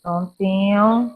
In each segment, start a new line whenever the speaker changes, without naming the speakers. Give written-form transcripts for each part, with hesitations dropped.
Prontinho.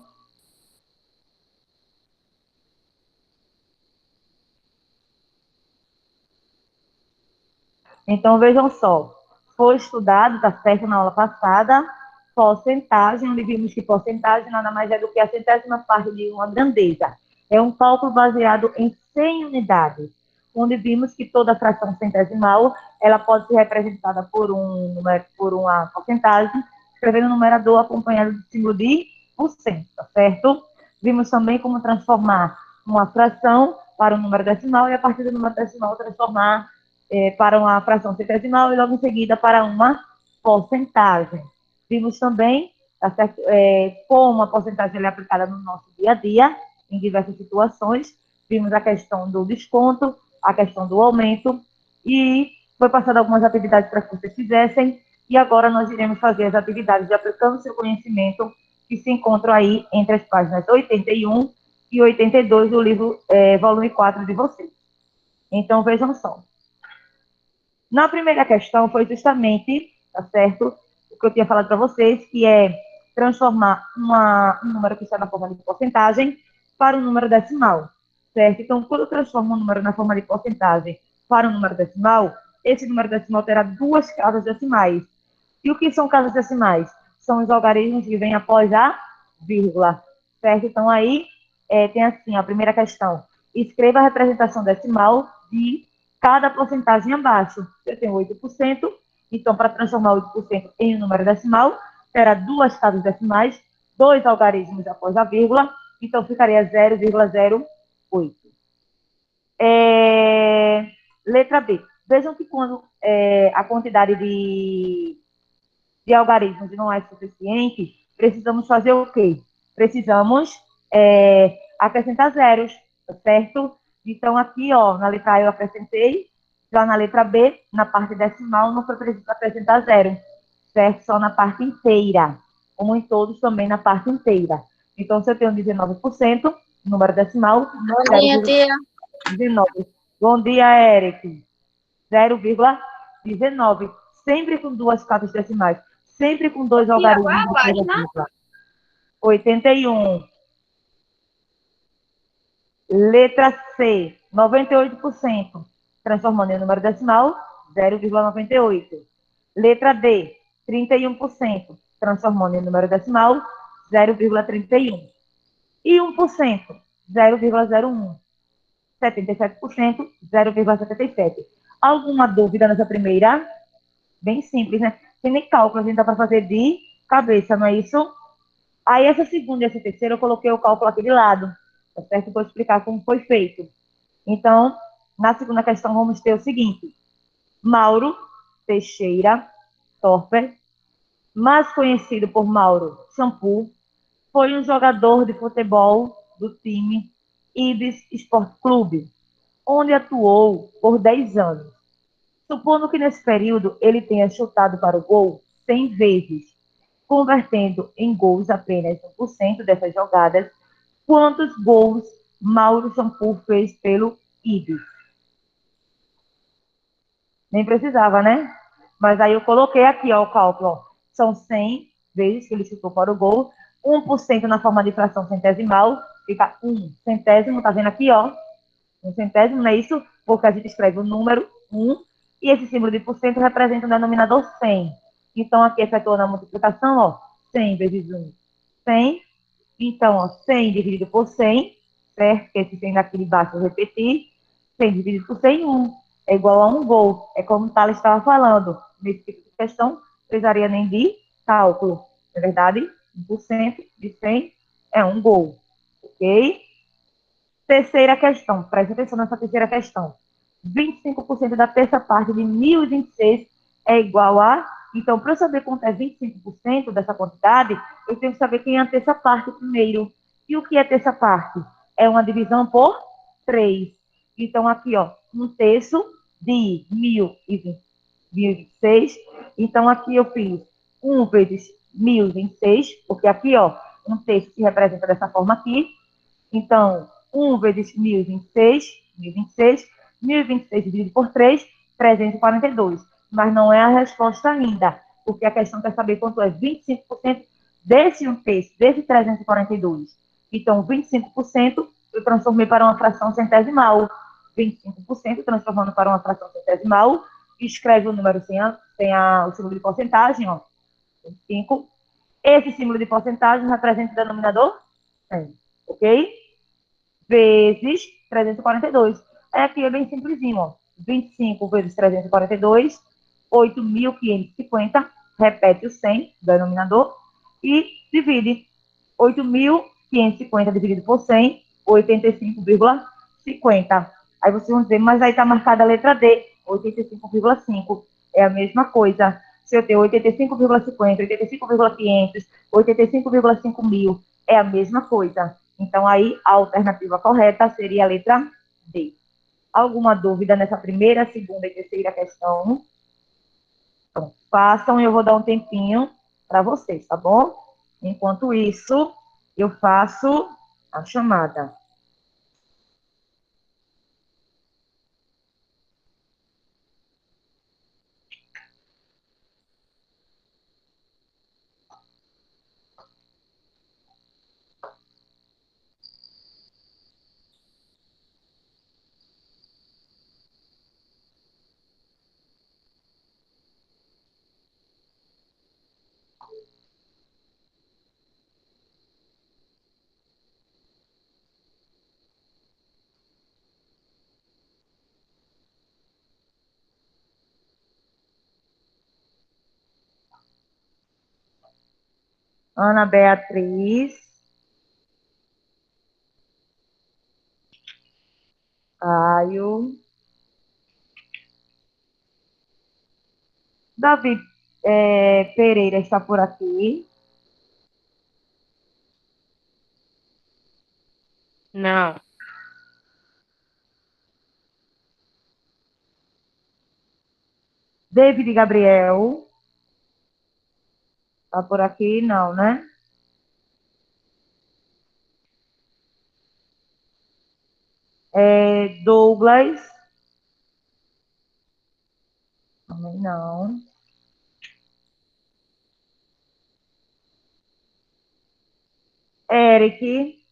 Então, vejam só. Foi estudado, tá certo, na aula passada, porcentagem, onde vimos que porcentagem nada mais é do que a centésima parte de uma grandeza. É um cálculo baseado em 100 unidades, onde vimos que toda fração centesimal ela pode ser representada por uma porcentagem, escrevendo o numerador acompanhado do símbolo de por cento, tá certo? Vimos também como transformar uma fração para um número decimal e, a partir do número decimal, transformar para uma fração centesimal e, logo em seguida, para uma porcentagem. Vimos também, tá certo, como a porcentagem é aplicada no nosso dia a dia, em diversas situações. Vimos a questão do desconto, a questão do aumento, e foi passado algumas atividades para que vocês fizessem, e agora nós iremos fazer as atividades de aplicando o seu conhecimento, que se encontram aí entre as páginas 81 e 82 do livro, volume 4 de vocês. Então, vejam só. Na primeira questão foi justamente, tá certo, o que eu tinha falado para vocês, que é transformar um número que está na forma de porcentagem para um número decimal, certo? Então, quando eu transformo um número na forma de porcentagem para um número decimal, esse número decimal terá duas casas decimais. E o que são casas decimais? São os algarismos que vêm após a vírgula, certo? Então, aí tem assim, a primeira questão. Escreva a representação decimal de cada porcentagem abaixo. Eu tenho 8%, então, para transformar 8% em um número decimal, terá duas casas decimais, dois algarismos após a vírgula, então ficaria 0,08. Letra B. Vejam que quando a quantidade de algarismos não é suficiente, precisamos fazer o quê? Precisamos acrescentar zeros, tá certo? Então, aqui, ó, na letra A eu acrescentei, já na letra B, na parte decimal, não foi preciso acrescentar zero, certo? Só na parte inteira, como em todos também na parte inteira. Então, se eu tenho 19%, número decimal,
Bom dia, tia.
0,19. Bom dia, Eric. 0,19. Sempre com duas casas decimais. Sempre com dois algarismos depois da vírgula. 81. Letra C, 98%. Transformando em número decimal, 0,98. Letra D, 31%. Transformando em número decimal, 0,31. E 1%, 0,01. 77%, 0,77. Alguma dúvida nessa primeira? Bem simples, né? Tem nem cálculo, a gente dá para fazer de cabeça, não é isso? Aí, essa segunda e essa terceira, eu coloquei o cálculo aqui de lado, tá certo? Vou explicar como foi feito. Então, na segunda questão, vamos ter o seguinte: Mauro Teixeira Torper, mais conhecido por Mauro Shampoo, foi um jogador de futebol do time Ibis Sport Clube, onde atuou por 10 anos. Supondo que nesse período ele tenha chutado para o gol 100 vezes, convertendo em gols apenas 1% dessas jogadas, quantos gols Mauro Shampoo fez pelo Ibis? Nem precisava, né? Mas aí eu coloquei aqui, ó, o cálculo. Ó. São 100 vezes que ele chutou para o gol, 1% na forma de fração centesimal, fica 1 centésimo, tá vendo aqui, ó? 1 centésimo, não é isso? Porque a gente escreve o número 1 e esse símbolo de por cento representa o denominador 100. Então, aqui efetuando a multiplicação, ó, 100 vezes 1, 100. Então, ó, 100 dividido por 100, certo? Que esse 100 daqui de baixo eu repetir. 100 dividido por 100, 1. É igual a um gol. É como o Thales estava falando. Nesse tipo de questão, não precisaria nem de cálculo. Não é verdade? 1% de 100 é um gol. Ok? Terceira questão. Preste atenção nessa terceira questão. 25% da terça parte de 1.026 é igual a... Então, para eu saber quanto é 25% dessa quantidade, eu tenho que saber quem é a terça parte primeiro. E o que é terça parte? É uma divisão por 3. Então, aqui, ó, 1/3 de 1.026. Então, aqui eu fiz 1 vezes 1.026, porque aqui, ó, 1/3 se representa dessa forma aqui. Então, 1 vezes 1.026, 1.026, 1.026 dividido por 3, 342. Mas não é a resposta ainda, porque a questão quer saber quanto é 25% Desse um terço, desses 342, então 25%, eu transformei para uma fração centesimal. 25% transformando para uma fração centesimal, escreve o número o símbolo de porcentagem, ó, 25. Esse símbolo de porcentagem representa o denominador 100, ok? Vezes 342. Aí aqui é bem simplesinho, ó. 25 vezes 342, 8.550, repete o 100, denominador, e divide 8.550 dividido por 100, 85,50. Aí vocês vão dizer, mas aí está marcada a letra D, 85,5. É a mesma coisa. Se eu tenho 85,50, 85,500, 85,5 mil, é a mesma coisa. Então, aí, a alternativa correta seria a letra D. Alguma dúvida nessa primeira, segunda e terceira questão? Então, façam e eu vou dar um tempinho para vocês, tá bom? Enquanto isso, eu faço a chamada. Ana Beatriz, Caio, Davi Pereira está por aqui.
Não.
David Gabriel está por aqui? Não, né? Douglas, também não. Eric,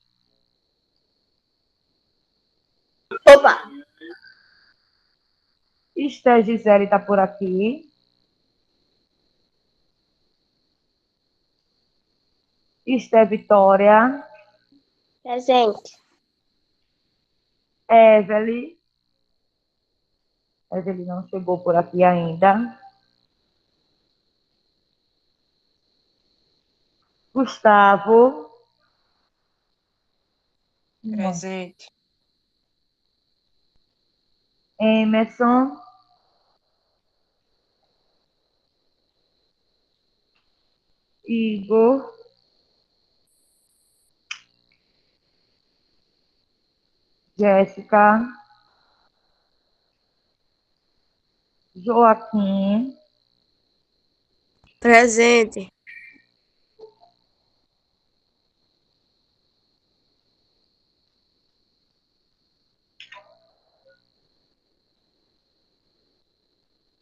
Opa!
Esther Gisele está por aqui. Esther Vitória,
Presente.
Evelyn. Evelyn não chegou por aqui ainda. Gustavo. Não.
Presente.
Emerson. Igor. Jéssica. Joaquim.
Presente.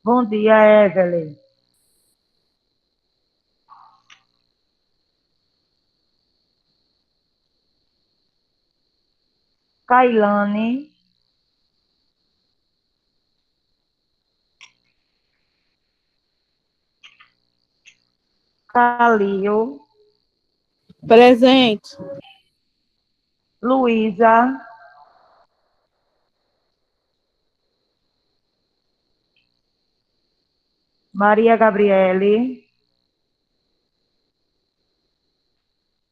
Bom dia, Evelyn. Kailane. Calil.
Presente.
Luísa. Maria Gabriele.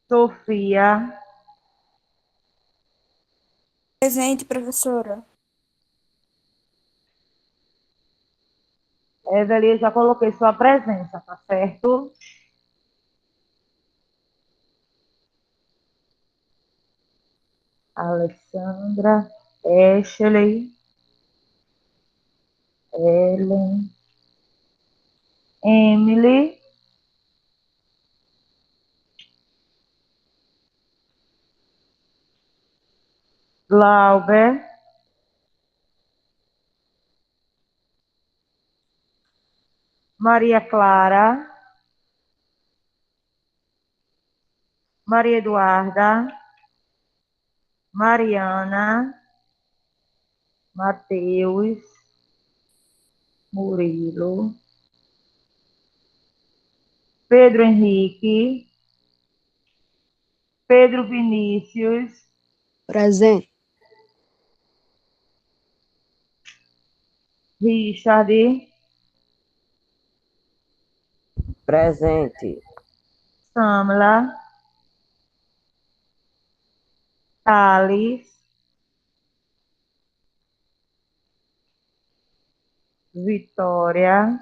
Sofia.
Presente, professora.
Evelyn, já coloquei sua presença, tá certo? Alessandra, Ashley, Ellen, Emily, Glauber, Maria Clara, Maria Eduarda, Mariana, Matheus, Murilo, Pedro Henrique, Pedro Vinícius,
Presente.
Richard,
Presente.
Samla, Thales, Vitória,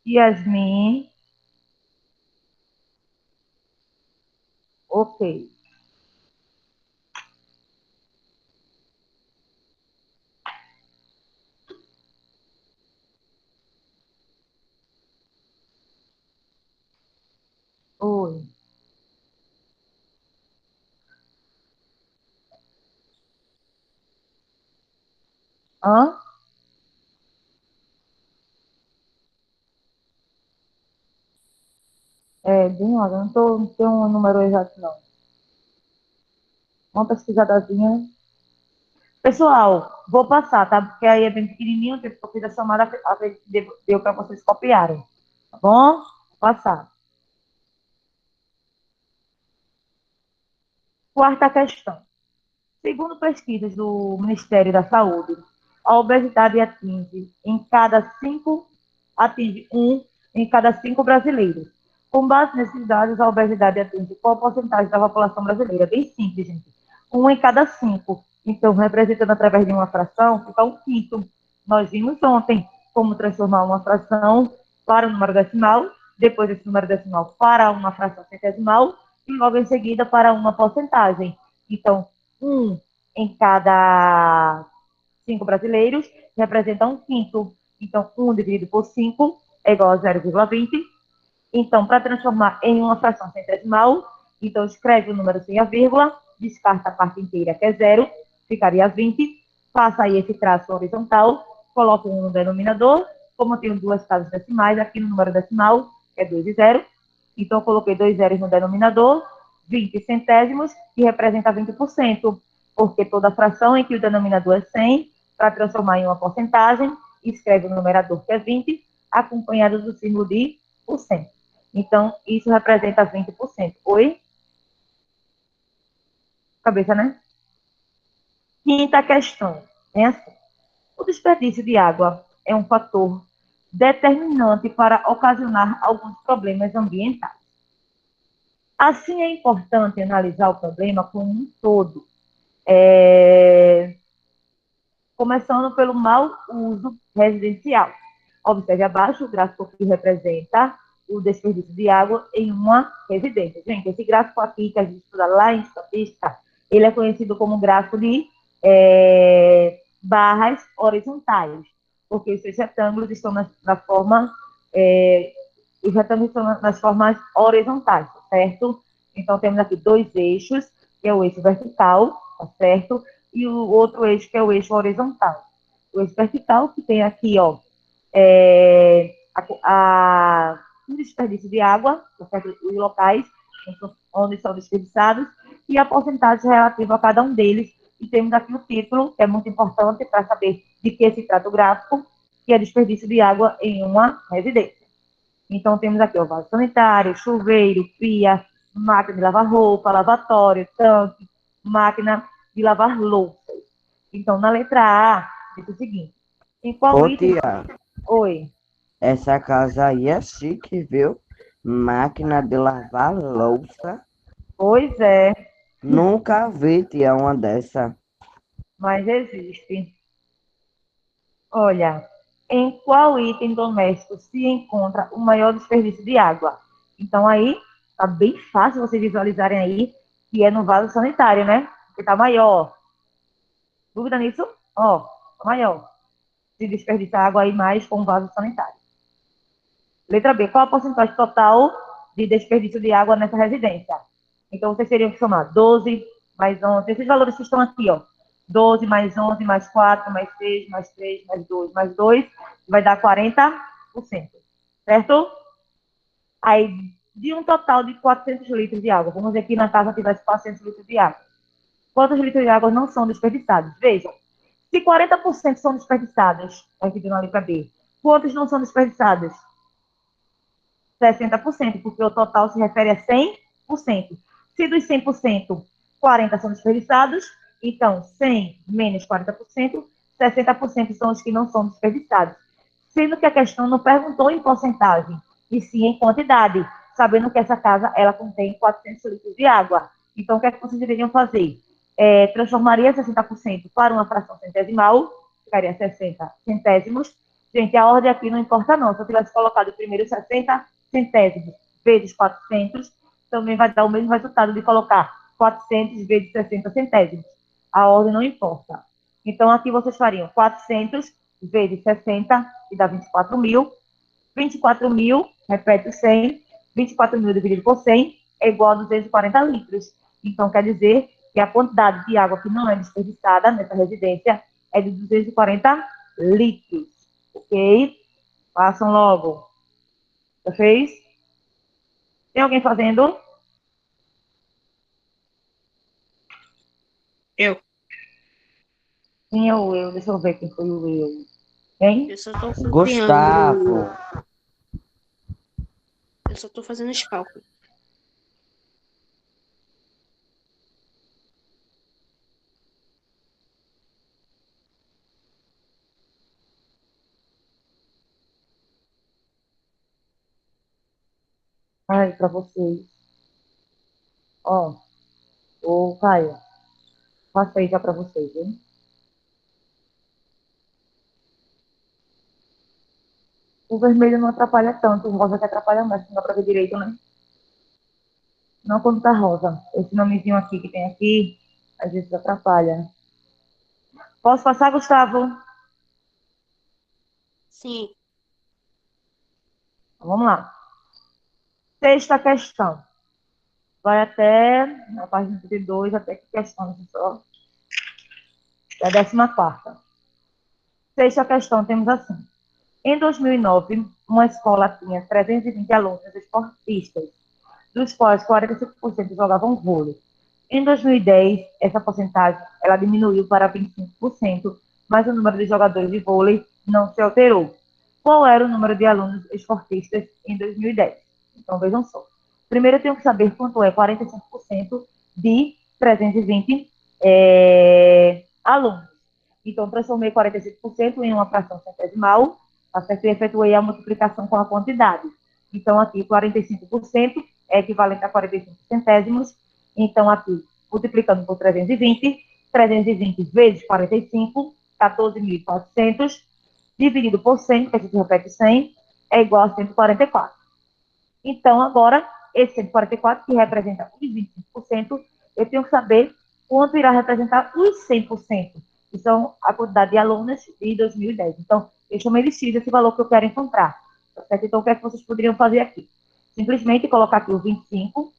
Yasmin. Ok. Oi. Hã? Bem, olha, não tenho um número exato, não. Uma pesquisadazinha. Pessoal, vou passar, tá? Porque aí é bem pequenininho, o tempo que eu fiz a chamada, deu para vocês copiarem. Tá bom? Vou passar. Quarta questão. Segundo pesquisas do Ministério da Saúde, a obesidade atinge um em cada cinco brasileiros. Com base nesses dados, a obesidade atinge qual porcentagem da população brasileira? Bem simples, gente. Um em cada cinco. Então, representando através de uma fração, fica um quinto. Nós vimos ontem como transformar uma fração para um número decimal, depois esse número decimal para uma fração centesimal e logo em seguida para uma porcentagem. Então, um em cada cinco brasileiros representa um quinto. Então, 1 dividido por 5 é igual a 0,20. Então, para transformar em uma fração centesimal, então escreve o número sem a vírgula, descarta a parte inteira, que é zero, ficaria 20, passa aí esse traço horizontal, coloca um no denominador, como eu tenho duas casas decimais, aqui no número decimal é 2 e 0, então eu coloquei 2 zeros no denominador, 20 centésimos, que representa 20%, porque toda fração em que o denominador é 100, para transformar em uma porcentagem, escreve o numerador, que é 20, acompanhado do símbolo de por cento. Então, isso representa 20%. Oi? Cabeça, né? Quinta questão. É assim. O desperdício de água é um fator determinante para ocasionar alguns problemas ambientais. Assim, é importante analisar o problema como um todo, começando pelo mau uso residencial. Observe abaixo o gráfico que representa o desperdício de água em uma residência. Gente, esse gráfico aqui que a gente estuda lá em estatística, ele é conhecido como gráfico de barras horizontais, porque os retângulos estão na forma, os retângulos estão nas formas horizontais, certo? Então, temos aqui dois eixos, que é o eixo vertical, tá certo? E o outro eixo, que é o eixo horizontal. O eixo vertical, que tem aqui, ó, o desperdício de água, os locais onde são desperdiçados, e a porcentagem relativa a cada um deles. E temos aqui o título, que é muito importante para saber de que se trata o gráfico, que é desperdício de água em uma residência. Então, temos aqui o vaso sanitário, chuveiro, pia, máquina de lavar roupa, lavatório, tanque, máquina de lavar louças. Então, na letra A, diz o seguinte: em qual
Ô,
item...
tia,
Oi.
essa casa aí é chique, viu? Máquina de lavar louça.
Pois é,
Nunca vi, tia, uma dessa.
mas existe. Olha, em qual item doméstico se encontra o maior desperdício de água? Então, aí, tá bem fácil vocês visualizarem aí que é no vaso sanitário, né? Que tá maior. Dúvida nisso? Ó, tá maior. Se desperdiça água aí mais com o vaso sanitário. Letra B, qual a porcentagem total de desperdício de água nessa residência? Então, vocês teriam que somar 12 mais 11, esses valores que estão aqui, ó. 12 mais 11 mais 4 mais 6 mais 3 mais 2 vai dar 40%. Certo? Aí, de um total de 400 litros de água. Vamos dizer que na casa tivesse 400 litros de água. Quantos litros de água não são desperdiçados? Vejam, se 40% são desperdiçados, aqui na letra B, quantos não são desperdiçados? 60%, porque o total se refere a 100%. Se dos 100%, 40% são desperdiçados, então 100 menos 40%, 60% são os que não são desperdiçados. Sendo que a questão não perguntou em porcentagem, e sim em quantidade, sabendo que essa casa ela contém 400 litros de água. Então, o que é que vocês deveriam fazer? Transformaria 60% para uma fração centesimal, ficaria 60 centésimos. Gente, a ordem aqui não importa não. Se eu tivesse colocado primeiro 60 centésimos vezes 400, também vai dar o mesmo resultado de colocar 400 vezes 60 centésimos. A ordem não importa. Então, aqui vocês fariam 400 vezes 60, que dá 24 mil. 24 mil, repete o 100. 24 mil dividido por 100 é igual a 240 litros. Então, quer dizer que a quantidade de água que não é desperdiçada nessa residência é de 240 litros. Ok? Façam logo. Já fez? Tem alguém fazendo?
Eu.
Quem é o eu? Deixa eu ver quem foi o eu. Quem?
Eu só tô copiando.
Gustavo.
Eu só tô fazendo os cálculos.
Ai, para vocês. Ó, ô Caio, passei já para vocês, hein? O vermelho não atrapalha tanto, o rosa que atrapalha mais, não dá para ver direito, né? Não quando tá rosa. Esse nomezinho aqui que tem aqui, às vezes atrapalha. Posso passar, Gustavo?
Sim.
Vamos lá. Sexta questão. Vai até na página 32, até que questão só. É a 14ª. Sexta questão, temos assim. Em 2009, uma escola tinha 320 alunos esportistas, dos quais 45% jogavam vôlei. Em 2010, essa porcentagem ela diminuiu para 25%, mas o número de jogadores de vôlei não se alterou. Qual era o número de alunos esportistas em 2010? Então, vejam só. Primeiro, eu tenho que saber quanto é 45% de 320 alunos. Então, transformei 45% em uma fração centesimal, tá certo? E efetuei a multiplicação com a quantidade. Então, aqui, 45% é equivalente a 45 centésimos. Então, aqui, multiplicando por 320 vezes 45, 14.400, dividido por 100, que a gente repete 100, é igual a 144. Então, agora, esse 144, que representa os 25%, eu tenho que saber quanto irá representar os 100%, que são a quantidade de alunos de 2010. Então, eu chamei de X esse valor que eu quero encontrar. Tá certo? Então, o que é que vocês poderiam fazer aqui? Simplesmente colocar aqui o 25,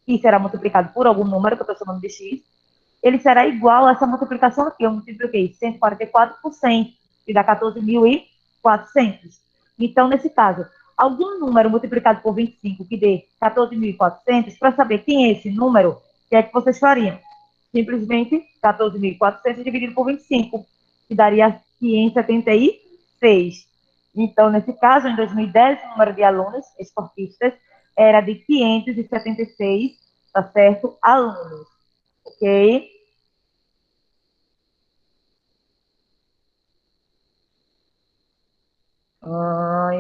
que será multiplicado por algum número, que eu estou chamando de X, ele será igual a essa multiplicação aqui. Eu multipliquei 144 por 100, que dá 14.400. Então, nesse caso, algum número multiplicado por 25 que dê 14.400, para saber quem é esse número, o que é que vocês fariam? Simplesmente 14.400 dividido por 25, que daria 576. Então, nesse caso, em 2010, o número de alunos esportistas era de 576, tá certo? Alunos, ok?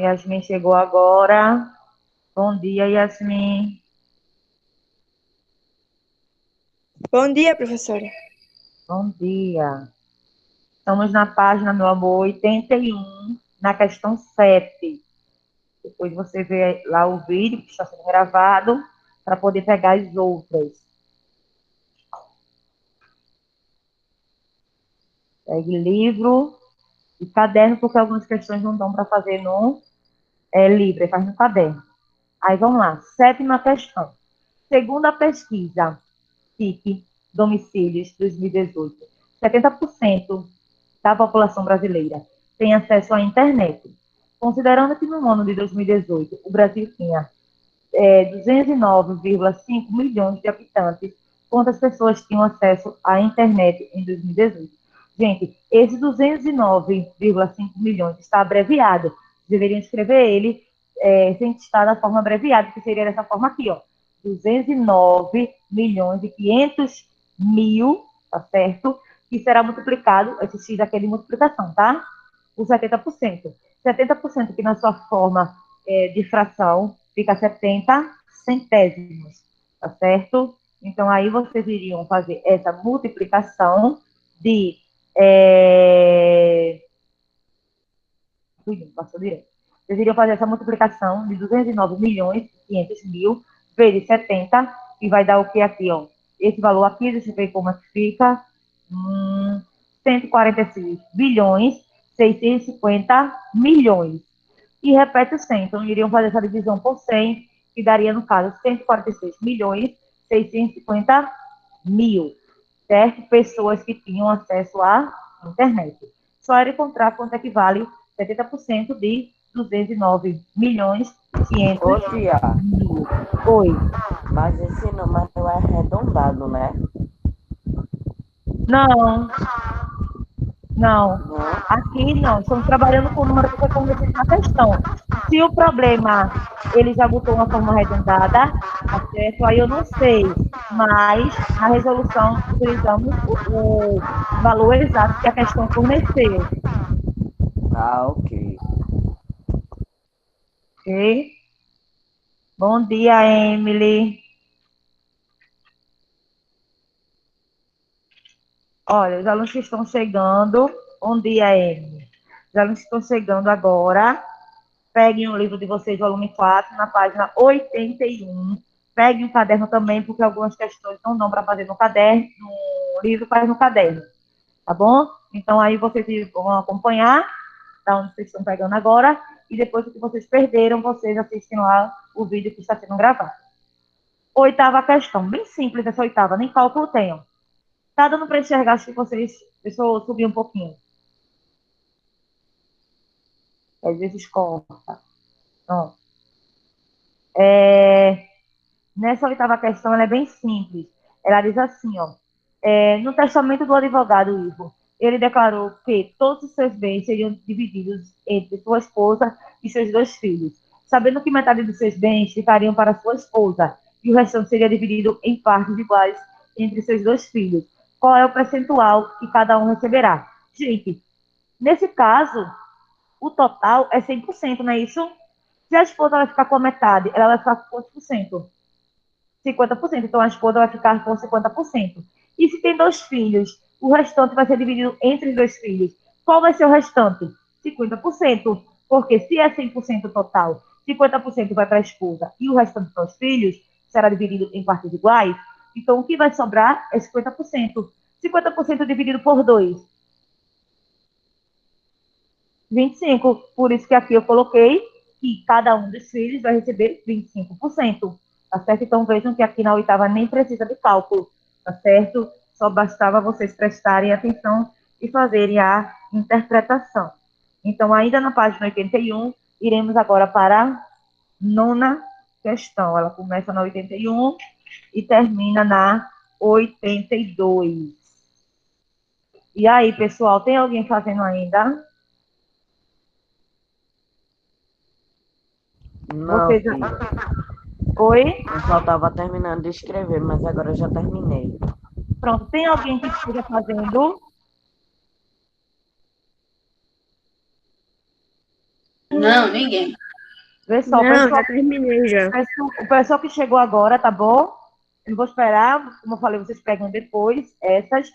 Yasmin chegou agora. Bom dia, Yasmin.
Bom dia, professora.
Bom dia. Estamos na página, meu amor, 81, na questão 7. Depois você vê lá o vídeo que está sendo gravado para poder pegar as outras. Pegue livro e caderno, porque algumas questões não dão para fazer no livro, faz no caderno. Aí vamos lá. Sétima questão. Segundo a pesquisa TIC Domicílios 2018, 70% da população brasileira tem acesso à internet. Considerando que no ano de 2018 o Brasil tinha 209,5 milhões de habitantes, quantas pessoas tinham acesso à internet em 2018? Gente, esse 209,5 milhões está abreviado. Deveriam escrever ele sem estar da forma abreviada, que seria dessa forma aqui, ó. 209 milhões e 500 mil, tá certo? Que será multiplicado, esse x aqui é de multiplicação, tá? Por 70%. 70% que na sua forma de fração fica 70 centésimos, tá certo? Então, aí vocês iriam fazer essa multiplicação de... Passou direto. Vocês iriam fazer essa multiplicação de 209 milhões e 500 mil vezes 70, que vai dar o que aqui, ó? Esse valor aqui, deixa eu ver como é que fica. 146 bilhões, 650 milhões. E repete o 100. Então, iriam fazer essa divisão por 100, que daria, no caso, 146 milhões, 650 mil, certo? Pessoas que tinham acesso à internet. Só era encontrar quanto é que vale 70% de 209 milhões, 500
Ô, tia,
mil. Oi.
mas esse número é arredondado, né?
Não, não.
Não?
Aqui não. Estamos trabalhando com o número que foi fornecido na questão. Se o problema ele já botou uma forma arredondada, tá certo? Aí eu não sei. Mas na resolução utilizamos o valor exato que a questão forneceu.
Ah, ok.
Ok? Bom dia, Emily. Olha, os alunos que estão chegando. Bom dia, Emily. Os alunos que estão chegando agora. Peguem o livro de vocês, volume 4, na página 81. Peguem o caderno também, porque algumas questões não dão para fazer no caderno, no livro, faz no caderno. Tá bom? Então, aí vocês vão acompanhar, da onde vocês estão pegando agora, e depois que vocês perderam, vocês assistem lá o vídeo que está sendo gravado. Oitava questão, bem simples essa oitava, nem cálculo tenho. Tá dando para enxergar, acho que vocês... Deixa eu subir um pouquinho. Às vezes corta. Pronto. Nessa oitava questão, ela é bem simples. Ela diz assim, ó, no testamento do advogado Ivo, ele declarou que todos os seus bens seriam divididos entre sua esposa e seus dois filhos, sabendo que metade dos seus bens ficariam para sua esposa e o restante seria dividido em partes iguais entre seus dois filhos. Qual é o percentual que cada um receberá? Gente, nesse caso, o total é 100%, não é isso? Se a esposa vai ficar com a metade, ela vai ficar com quantos por cento? 50%. Então, a esposa vai ficar com 50%. E se tem dois filhos, o restante vai ser dividido entre os dois filhos. Qual vai ser o restante? 50%. Porque se é 100% total, 50% vai para a esposa e o restante para os filhos, será dividido em partes iguais. Então, o que vai sobrar é 50%. 50% dividido por 2, 25. Por isso que aqui eu coloquei que cada um dos filhos vai receber 25%. Tá certo? Então vejam que aqui na oitava nem precisa de cálculo, tá certo? Só bastava vocês prestarem atenção e fazerem a interpretação. Então, ainda na página 81, iremos agora para a nona questão. Ela começa na 81 e termina na 82. E aí, pessoal, tem alguém fazendo ainda?
Não,
Vocês...
filha.
Oi?
Eu só estava terminando de escrever, mas agora eu já terminei.
Pronto, tem alguém que esteja fazendo?
Não, ninguém.
Pessoal,
Não, já terminei já.
o pessoal que chegou agora, tá bom? Eu vou esperar, como eu falei, vocês pegam depois essas,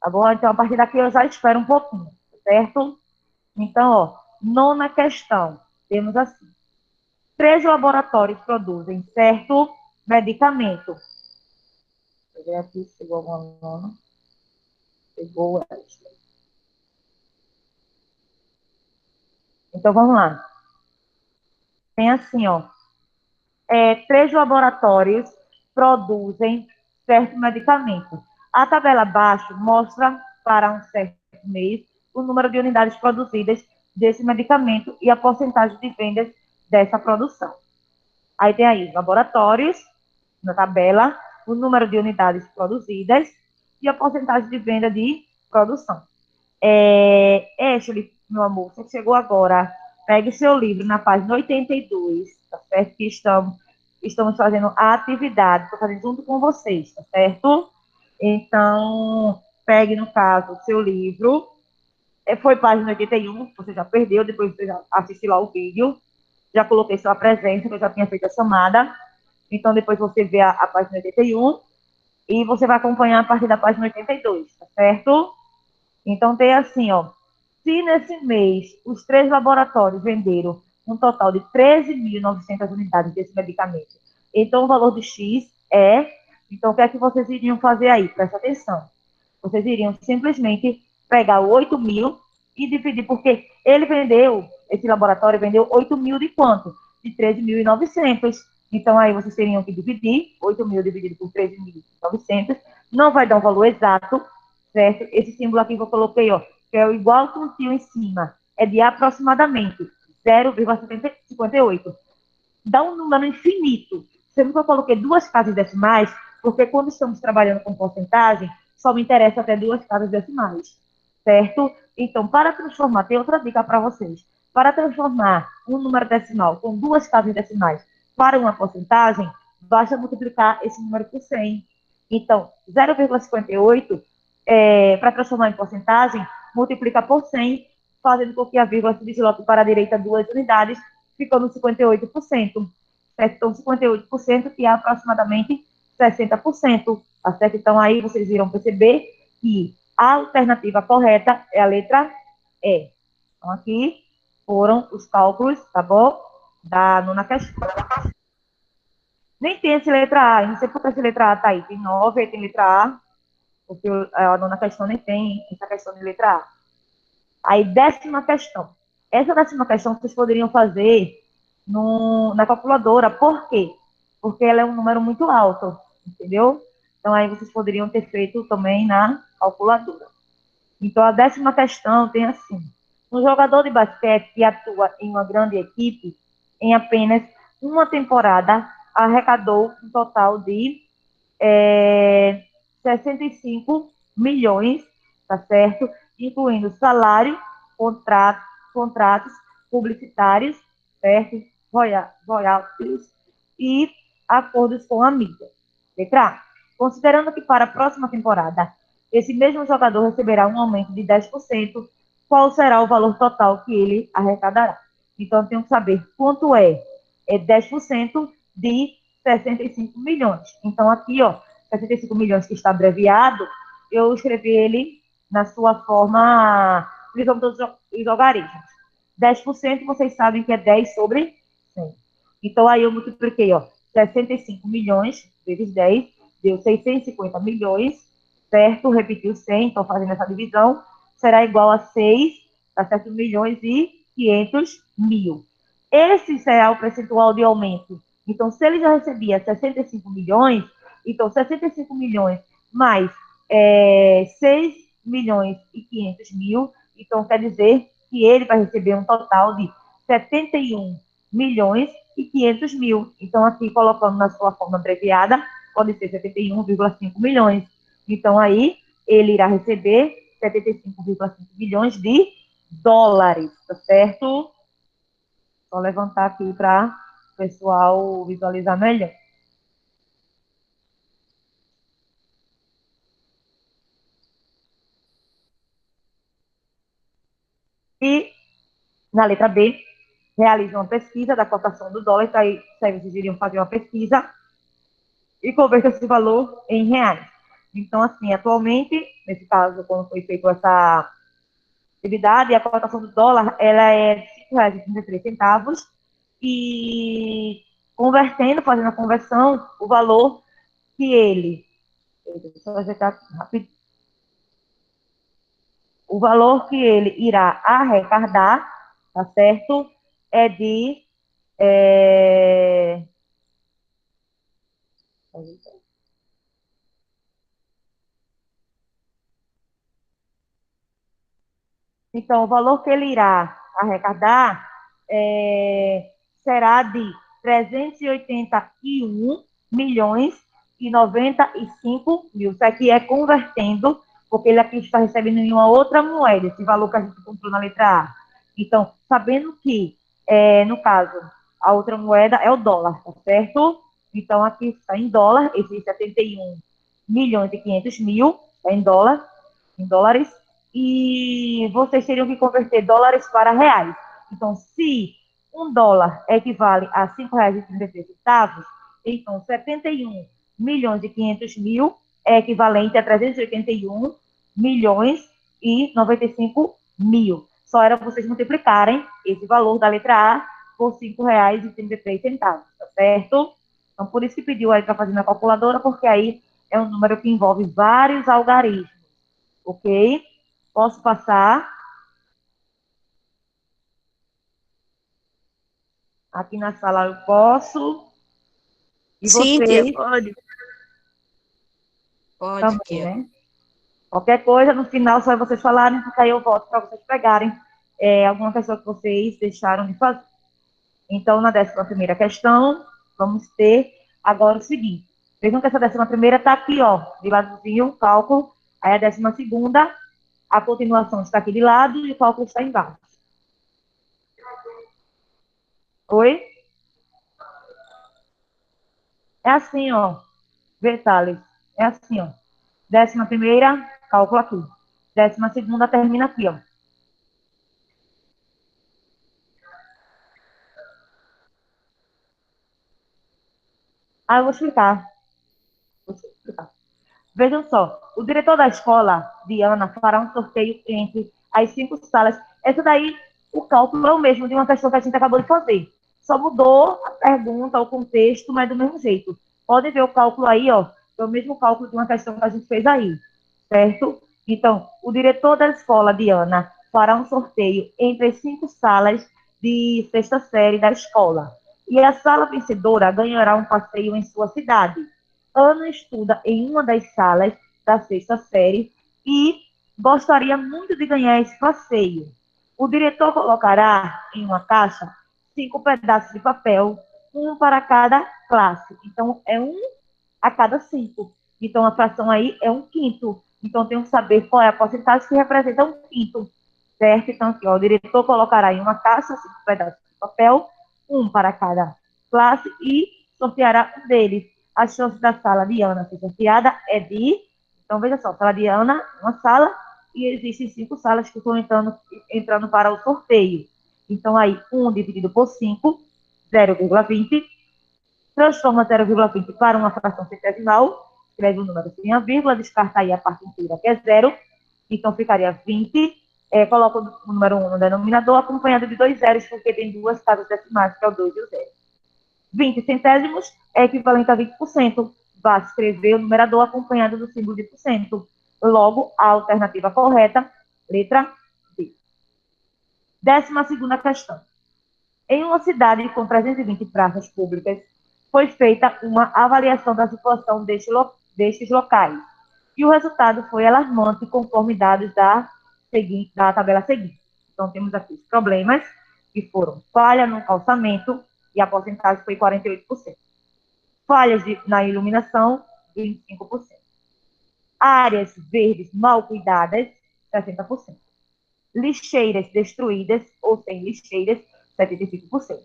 tá bom? Então, a partir daqui eu já espero um pouquinho, certo? Então, ó, nona questão. Temos assim: 3 laboratórios produzem certo medicamento. Deixa eu ver aqui, chegou uma nona. Chegou esta. Então, vamos lá. Tem assim, ó. 3 laboratórios produzem certo medicamento. A tabela abaixo mostra para um certo mês o número de unidades produzidas desse medicamento e a porcentagem de vendas dessa produção. Aí tem aí laboratórios, na tabela, o número de unidades produzidas e a porcentagem de venda de produção. Ashley, meu amor, você chegou agora. Pegue seu livro na página 82, tá certo? Que estamos fazendo a atividade, estou fazendo junto com vocês, tá certo? Então, pegue, no caso, seu livro. Foi página 81, você já perdeu, depois você já assiste lá o vídeo. Já coloquei sua presença, que eu já tinha feito a chamada. Então, depois você vê a página 81 e você vai acompanhar a partir da página 82, tá certo? Então, tem assim, ó. Se nesse mês os 3 laboratórios venderam um total de 13.900 unidades desse medicamento, então o valor de X é. Então, o que é que vocês iriam fazer aí? Presta atenção. Vocês iriam simplesmente pegar o 8.000 e dividir, porque esse laboratório vendeu 8.000 de quanto? De 13.900. Então, aí vocês teriam que dividir, 8.000 dividido por 13.900, não vai dar um valor exato, certo? Esse símbolo aqui que eu coloquei, ó, que é o igual que um tio em cima, é de aproximadamente 0,58. Dá um número infinito. Sendo que eu coloquei 2 casas decimais, porque quando estamos trabalhando com porcentagem, só me interessa até 2 casas decimais, certo? Então, para transformar, tem outra dica para vocês. Para transformar um número decimal com 2 casas decimais para uma porcentagem, basta multiplicar esse número por 100. Então, 0,58, para transformar em porcentagem, multiplica por 100, fazendo com que a vírgula se desloque para a direita 2 unidades, ficando 58%. Certo? Então, 58%, que é aproximadamente 60%. Tá certo? Então, aí vocês irão perceber que a alternativa correta é a letra E. Então, aqui foram os cálculos, tá bom? Da nona questão. Nem tem essa letra A, não sei porque essa letra A tá aí. Tem 9, aí tem letra A, porque a nona questão nem tem essa questão de letra A. Aí, 10ª questão. Essa 10ª questão vocês poderiam fazer na calculadora. Por quê? Porque ela é um número muito alto, entendeu? Então, aí vocês poderiam ter feito também na calculadora. Então, a 10ª questão tem assim: um jogador de basquete que atua em uma grande equipe, em apenas uma temporada, arrecadou um total de 65 milhões, tá certo? Incluindo salário, contrato, contratos publicitários, certo? Royalties e acordos com a mídia. Letra. Considerando que para a próxima temporada esse mesmo jogador receberá um aumento de 10%, qual será o valor total que ele arrecadará? Então, eu tenho que saber quanto é 10% de 65 milhões. Então, aqui, ó, 65 milhões que está abreviado, eu escrevi ele na sua forma, utilizando todos os logaritmos. 10% vocês sabem que é 10 sobre 100. Então, aí eu multipliquei, ó, 65 milhões vezes 10, deu 650 milhões, certo? Repetiu 100, então fazendo essa divisão, será igual a 6, tá certo? Milhões e 500 mil. Esse será o percentual de aumento. Então, se ele já recebia 65 milhões, então 65 milhões mais 6 milhões e 500 mil, então quer dizer que ele vai receber um total de 71 milhões e 500 mil. Então, aqui colocando na sua forma abreviada, pode ser 71,5 milhões. Então, aí, ele irá receber 75,5 milhões de dólares, tá certo? Só levantar aqui para o pessoal visualizar melhor. E, na letra B, realiza uma pesquisa da cotação do dólar, então aí vocês iriam fazer uma pesquisa e converta esse valor em reais. Então, assim, atualmente, nesse caso, quando foi feita essa atividade, a cotação do dólar, ela é de R$ 5,33, e convertendo, fazendo a conversão, o valor que ele, deixa eu ajeitar rápido, o valor que ele irá arrecadar, tá certo? É de é, então, o valor que ele irá arrecadar será de 381 milhões e 95 mil. Isso aqui é convertendo, porque ele aqui está recebendo em uma outra moeda, esse valor que a gente comprou na letra A. Então, sabendo que, no caso, a outra moeda é o dólar, tá certo? Então, aqui está em dólar, esses 71 milhões e 500 mil, é em dólares, e vocês teriam que converter dólares para reais. Então, se um dólar equivale a R$ 5,33, então 71 milhões e 500 mil é equivalente a 381 milhões e 95 mil. Só era vocês multiplicarem esse valor da letra A por R$ 5,33, tá certo? Então, por isso que pediu aí para fazer na calculadora, porque aí é um número que envolve vários algarismos, ok? Posso passar? Aqui na sala eu posso. E
Sim, tia,
vocês
pode. Pode,
também,
tia.
né? Qualquer coisa, no final, só vocês falarem, porque aí eu volto para vocês pegarem alguma questão que vocês deixaram de fazer. Então, na 11ª questão, vamos ter agora o seguinte. Vejam que essa 11ª está aqui, ó, de ladozinho, cálculo. Aí a 12ª, a continuação está aqui de lado e o cálculo está embaixo. Oi? É assim, ó. Vê, Thales. É assim, ó. 11ª, cálculo aqui. 12ª termina aqui, ó. Ah, eu vou explicar. Vejam só, o diretor da escola, Diana, fará um sorteio entre as 5 salas. Essa daí, o cálculo é o mesmo de uma questão que a gente acabou de fazer. Só mudou a pergunta, o contexto, mas do mesmo jeito. Podem ver o cálculo aí, ó. É o mesmo cálculo de uma questão que a gente fez aí, certo? Então, o diretor da escola, Diana, fará um sorteio entre as 5 salas de 6ª série da escola. E a sala vencedora ganhará um passeio em sua cidade. Ana estuda em uma das salas da 6ª série e gostaria muito de ganhar esse passeio. O diretor colocará em uma caixa 5 pedaços de papel, um para cada classe. Então, é um a cada 5. Então, a fração aí é um quinto. Então, tem que saber qual é a porcentagem que representa um quinto, certo? Então, aqui, ó, o diretor colocará em uma caixa 5 pedaços de papel, um para cada classe e sorteará um deles. A chance da sala de Ana ser sorteada é de... Então, veja só, sala de Ana, uma sala, e existem 5 salas que estão entrando para o sorteio. Então, aí, 1 dividido por 5, 0,20. Transforma 0,20 para uma fração centesimal, escreve o número sem a vírgula, descarta aí a parte inteira, que é 0, então ficaria 20, coloca o número 1 no denominador, acompanhado de 2 zeros, porque tem 2 casas decimais, que é o 2 e o 0. 20 centésimos é equivalente a 20%. Basta escrever o numerador acompanhado do símbolo de por cento. Logo, a alternativa correta, letra D. 12ª questão. Em uma cidade com 320 praças públicas, foi feita uma avaliação da situação destes locais. E o resultado foi alarmante, conforme dados da tabela seguinte. Então, temos aqui os problemas, que foram falha no calçamento, e a porcentagem foi 48%. Falhas na iluminação, 25%. Áreas verdes mal cuidadas, 60%. Lixeiras destruídas ou sem lixeiras, 75%.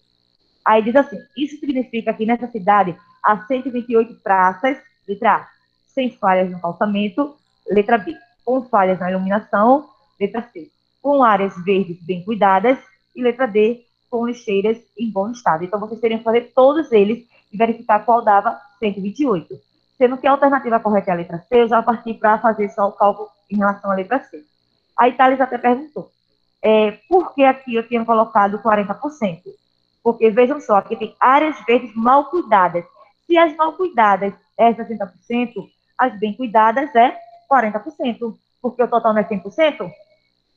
Aí diz assim, isso significa que nessa cidade há 128 praças, letra A, sem falhas no calçamento, letra B, com falhas na iluminação, letra C, com áreas verdes bem cuidadas, e letra D, com lixeiras em bom estado. Então, vocês teriam que fazer todos eles e verificar qual dava 128. Sendo que a alternativa correta é a letra C, eu já parti para fazer só o cálculo em relação à letra C. Aí, Thales até perguntou, por que aqui eu tinha colocado 40%? Porque, vejam só, aqui tem áreas verdes mal cuidadas. Se as mal cuidadas é 60%, as bem cuidadas é 40%, porque o total não é 100%.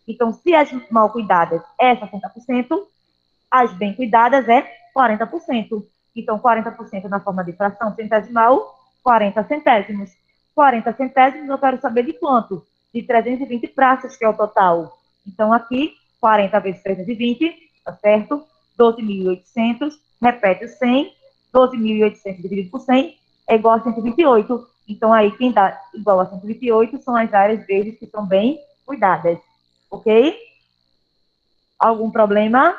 Então, se as mal cuidadas é 60%, as bem cuidadas é 40%. Então, 40% na forma de fração centesimal, 40 centésimos. 40 centésimos eu quero saber de quanto? De 320 praças, que é o total. Então, aqui, 40 vezes 320, tá certo? 12.800, repete o 100, 12.800 dividido por 100 é igual a 128. Então, aí, quem dá igual a 128 são as áreas verdes que são bem cuidadas. Ok? Algum problema?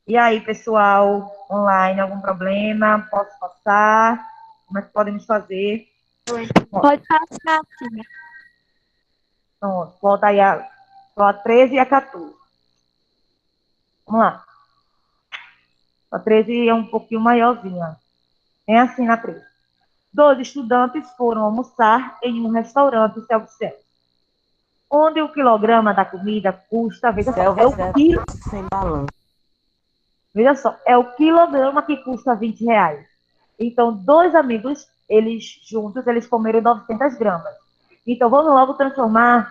E aí, pessoal, online, algum problema? Posso passar? Como é que podemos fazer?
Pode passar, tia.
Então, volta aí a 13 e a 14. Vamos lá. A 13 é um pouquinho maiorzinha. É assim na 13. 12 estudantes foram almoçar em um restaurante self-service, onde o quilograma da comida custa, veja só,
Sem balanço.
veja só, é o quilograma que custa R$ 20. Então, dois amigos, eles juntos, eles comeram 900 gramas. Então, vamos logo transformar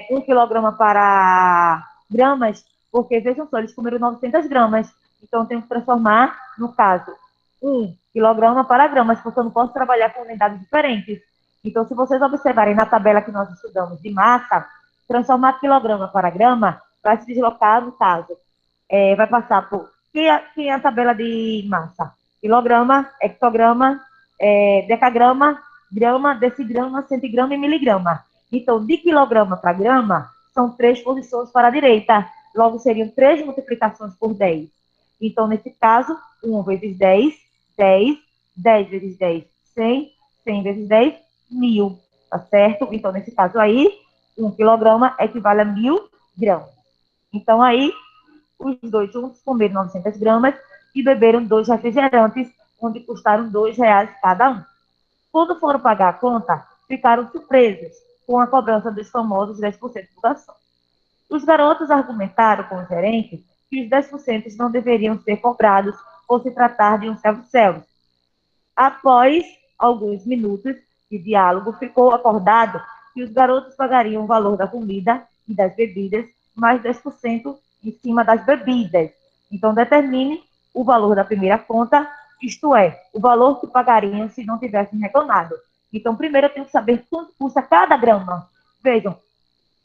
1 quilograma para gramas, porque, vejam só, eles comeram 900 gramas. Então, tem que transformar, no caso, 1 quilograma para gramas, porque eu não posso trabalhar com unidades diferentes. Então, se vocês observarem na tabela que nós estudamos de massa, transformar quilograma para grama vai se deslocar, no caso, vai passar por... que é a tabela de massa? Quilograma, hectograma, decagrama, grama, decigrama, centigrama e miligrama. Então, de quilograma para grama, são 3 posições para a direita. Logo, seriam 3 multiplicações por 10. Então, nesse caso, 1 vezes 10, 10, 10 vezes 10, 100, 100 vezes 10, 1.000. Tá certo? Então, nesse caso aí, 1 quilograma equivale a 1.000 gramas. Então, aí, os dois juntos comeram 900 gramas e beberam 2 refrigerantes, onde custaram R$ 2 cada um. Quando foram pagar a conta, ficaram surpresos com a cobrança dos famosos 10% do garçom. Os garotos argumentaram com o gerente que os 10% não deveriam ser cobrados por se tratar de um self-service. Após alguns minutos de diálogo, ficou acordado que os garotos pagariam o valor da comida e das bebidas, mais 10% em cima das bebidas. Então, determine o valor da primeira conta, isto é, o valor que pagariam se não tivessem reclamado. Então, primeiro eu tenho que saber quanto custa cada grama. Vejam,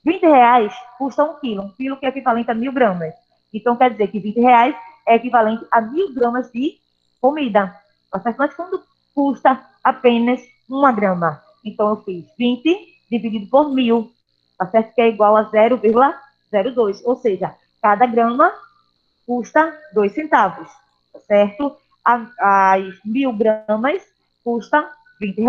R$ 20 custa 1 quilo, 1 quilo que é equivalente a 1.000 gramas. Então, quer dizer que R$ 20 é equivalente a 1.000 gramas de comida. Tá certo? Mas quando custa apenas 1 grama? Então, eu fiz 20 dividido por 1.000, tá certo? Que é igual a 0,02. Ou seja, cada grama custa 2 centavos, tá certo? As 1.000 gramas custa R$ 20.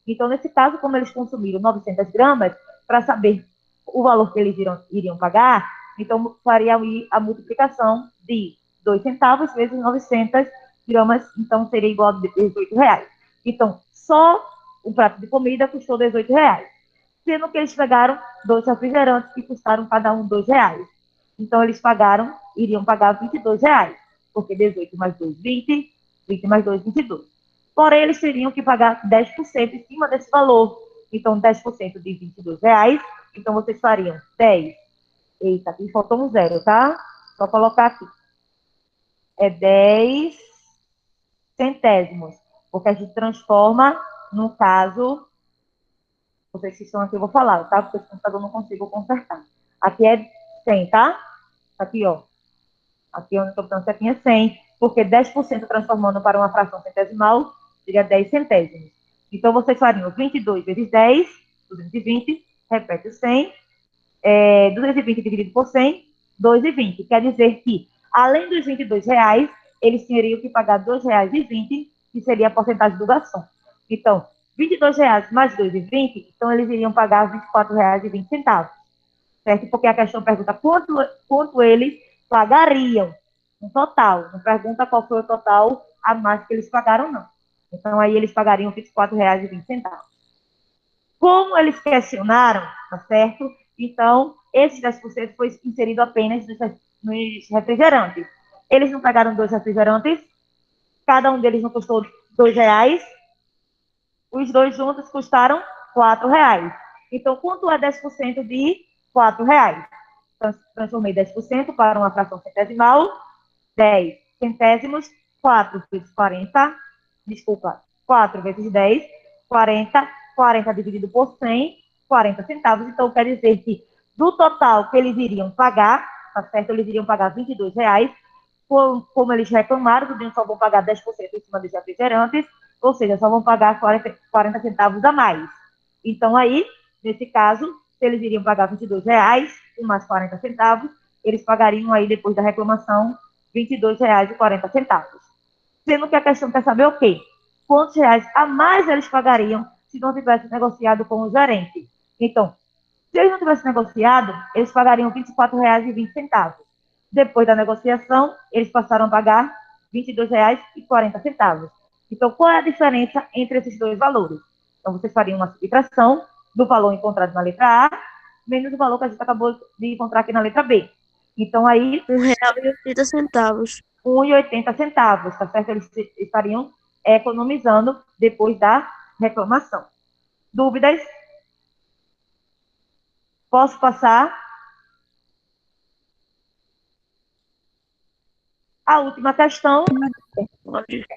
Então, nesse caso, como eles consumiram 900 gramas, para saber o valor que eles iriam pagar, então faria a multiplicação de 2 centavos vezes 900 gramas, então seria igual a R$ 18. Então, só o prato de comida custou R$ 18, sendo que eles pegaram 2 refrigerantes que custaram cada um R$ 2. Então, eles iriam pagar R$ 22, porque 18 mais 2, 20, 20 mais 2, 22. Porém, eles teriam que pagar 10% em cima desse valor. Então, 10% de R$ 22. Então, vocês fariam 10. Eita, aqui faltou um zero, tá? Só colocar aqui. É 10 centésimos. Porque a gente transforma, no caso, vocês que estão aqui, eu vou falar, tá? Porque esse computador não consigo consertar. Aqui é 100, tá? Aqui, ó. Aqui onde eu estou botando aqui é 100, porque 10% transformando para uma fração centesimal seria 10 centésimos. Então, vocês fariam 22 vezes 10, 220, repete o 100, 220 dividido por 100, 2,20. Quer dizer que, além dos R$ 22, eles teriam que pagar R$ 2,20, que seria a porcentagem do garçom. Então, R$ 22 mais 2,20, então eles iriam pagar R$ 24,20. Certo? Porque a questão pergunta quanto eles pagariam no total. Não pergunta qual foi o total a mais que eles pagaram, não. Então, aí eles pagariam R$ 24,20. Como eles questionaram, tá certo? Então, esses 10% foi inserido apenas nos refrigerantes. Eles não pagaram 2 refrigerantes, cada um deles não custou R$ 2, os dois juntos custaram R$ 4. Então, quanto é 10% de R$ 4? Transformei 10% para uma fração centesimal, 10 centésimos, 4 vezes 40, desculpa, 4 vezes 10, 40, 40 dividido por 100, 40 centavos. Então, quer dizer que do total que eles iriam pagar, tá certo? Eles iriam pagar R$ 22, como eles reclamaram, só vão pagar 10% em cima dos refrigerantes, ou seja, só vão pagar 40 centavos a mais. Então, aí, nesse caso, se eles iriam pagar R$ 22 e mais 40 centavos, eles pagariam aí, depois da reclamação, R$ 22,40. Sendo que a questão quer saber o quê? Quantos reais a mais eles pagariam se não tivessem negociado com o gerente? Então, se eles não tivessem negociado, eles pagariam R$ 24,20. Depois da negociação, eles passaram a pagar R$ 22,40. Então, qual é a diferença entre esses dois valores? Então, vocês fariam uma subtração do valor encontrado na letra A, menos o valor que a gente acabou de encontrar aqui na letra B. Então, aí,
R$ 1,80.
R$ 1,80, tá certo? Eles estariam economizando depois da reclamação. Dúvidas? Posso passar? A última questão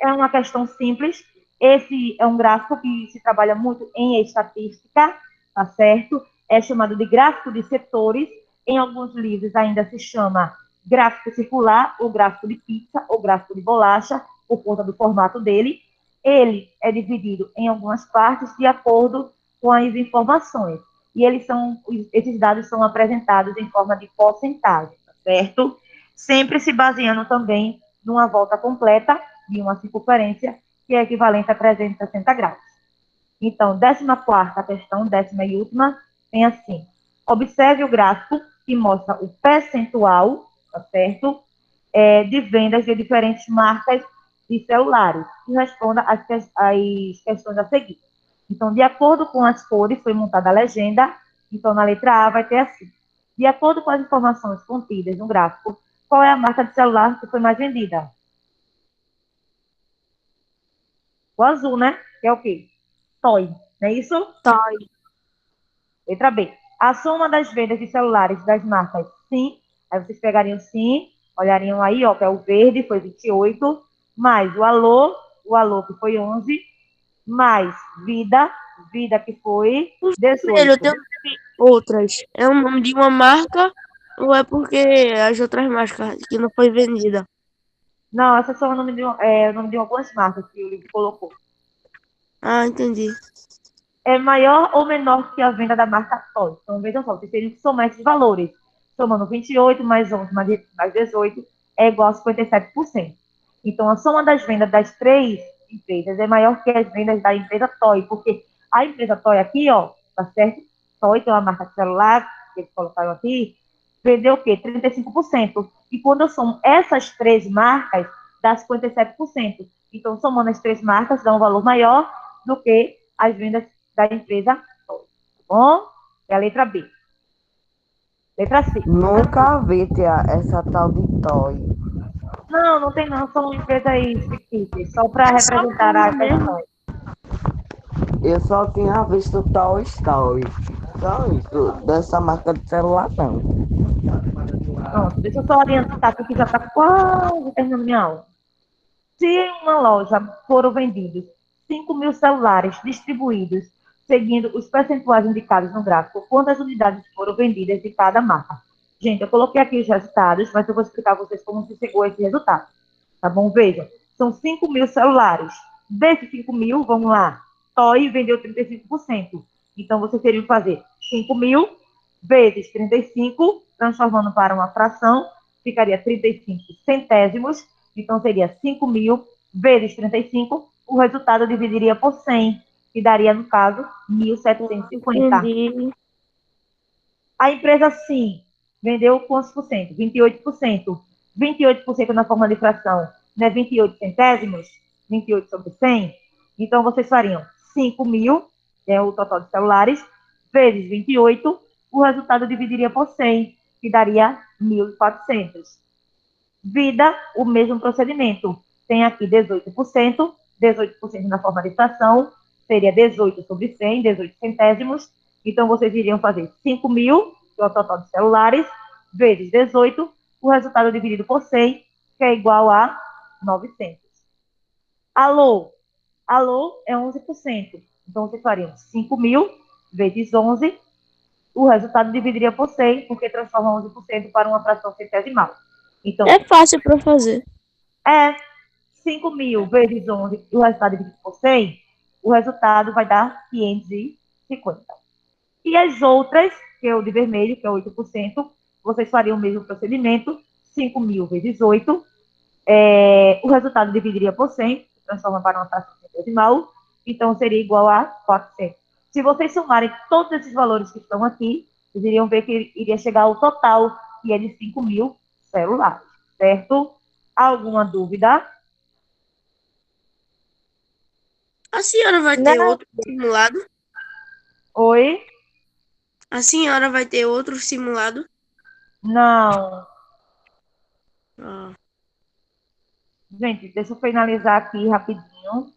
é uma questão simples. Esse é um gráfico que se trabalha muito em estatística, tá certo? É chamado de gráfico de setores. Em alguns livros ainda se chama gráfico circular, ou gráfico de pizza, ou gráfico de bolacha, por conta do formato dele. Ele é dividido em algumas partes de acordo com as informações. E esses dados são apresentados em forma de porcentagem, tá certo? Sempre se baseando também numa volta completa de uma circunferência, que é equivalente a 360 graus. Então, 14ª questão, 10ª e última, tem assim: observe o gráfico que mostra o percentual, tá certo? De vendas de diferentes marcas de celulares. E responda as questões a seguir. Então, de acordo com as cores, foi montada a legenda. Então, na letra A vai ter assim: de acordo com as informações contidas no gráfico, qual é a marca de celular que foi mais vendida? O azul, né? Que é o quê? Toy, não é isso?
Toy.
Letra B. A soma das vendas de celulares das marcas Sim, aí vocês pegariam Sim, olhariam aí, ó, que é o verde, foi 28, mais o Alô que foi 11, mais Vida que foi
O
18.
vermelho tem outras. É o nome de uma marca ou é porque as outras marcas que não foi vendida?
Não, essas são o nome o nome de algumas marcas que o livro colocou.
Ah, entendi.
É maior ou menor que a venda da marca Toy. Então, vejam só, vocês teriam que somar esses valores. Somando 28 mais 11 mais 18 é igual a 57%. Então, a soma das vendas das três empresas é maior que as vendas da empresa Toy, porque a empresa Toy aqui, ó, tá certo? Toy, que é uma marca de celular, que eles colocaram aqui, vendeu o quê? 35%. E quando eu somo essas três marcas, dá 57%. Então, somando as três marcas, dá um valor maior do que as vendas da empresa Toy. Tá bom? É a letra B. Letra C.
Nunca vi essa tal de Toy.
Não, não tem não, são empresas fictícias, só para
É só
representar a
tudo mesmo.
questão.
Eu só tinha visto Toy Story. Só isso, dessa marca de celular não.
Pronto, deixa eu só orientar aqui que já está quase terminando minha aula. Se em uma loja foram vendidos 5.000 celulares distribuídos, seguindo os percentuais indicados no gráfico, quantas unidades foram vendidas de cada marca? Gente, eu coloquei aqui os resultados, mas eu vou explicar a vocês como se chegou a esse resultado. Tá bom? Vejam, são 5.000 celulares. Desses 5.000, vamos lá, Toy vendeu 35%. Então, vocês teriam que fazer 5.000 vezes 35, transformando para uma fração, ficaria 35 centésimos. Então, seria 5.000 vezes 35, o resultado dividiria por 100, que daria, no caso, 1.750.
Entendi.
A empresa, sim, vendeu quantos por cento? 28%. 28% na forma de fração, não é 28 centésimos? 28 sobre 100? Então, vocês fariam 5.000, é o total de celulares, vezes 28, o resultado dividiria por 100, que daria 1.400. Vida, o mesmo procedimento. Tem aqui 18%, 18% na forma de fração, seria 18 sobre 100, 18 centésimos. Então, vocês iriam fazer 5.000, que é o total de celulares, vezes 18, o resultado dividido por 100, que é igual a 900. Alô, alô é 11%. Então, vocês fariam 5.000 vezes 11, o resultado dividiria por 100, porque transforma 11% para uma fração centesimal. Então,
É fácil para fazer.
é 5.000 vezes 11, e o resultado dividido por 100, o resultado vai dar 550. E as outras, que é o de vermelho, que é 8%, vocês fariam o mesmo procedimento, 5.000 vezes 8, o resultado dividiria por 100, transforma para uma fração centesimal, então seria igual a 400. Se vocês somarem todos esses valores que estão aqui, vocês iriam ver que iria chegar ao total, que é de 5.000 celulares, certo? Alguma dúvida?
A senhora vai ter
Não.
outro simulado?
Oi?
A senhora vai ter outro simulado?
Não.
Ah,
Gente, deixa eu finalizar aqui rapidinho.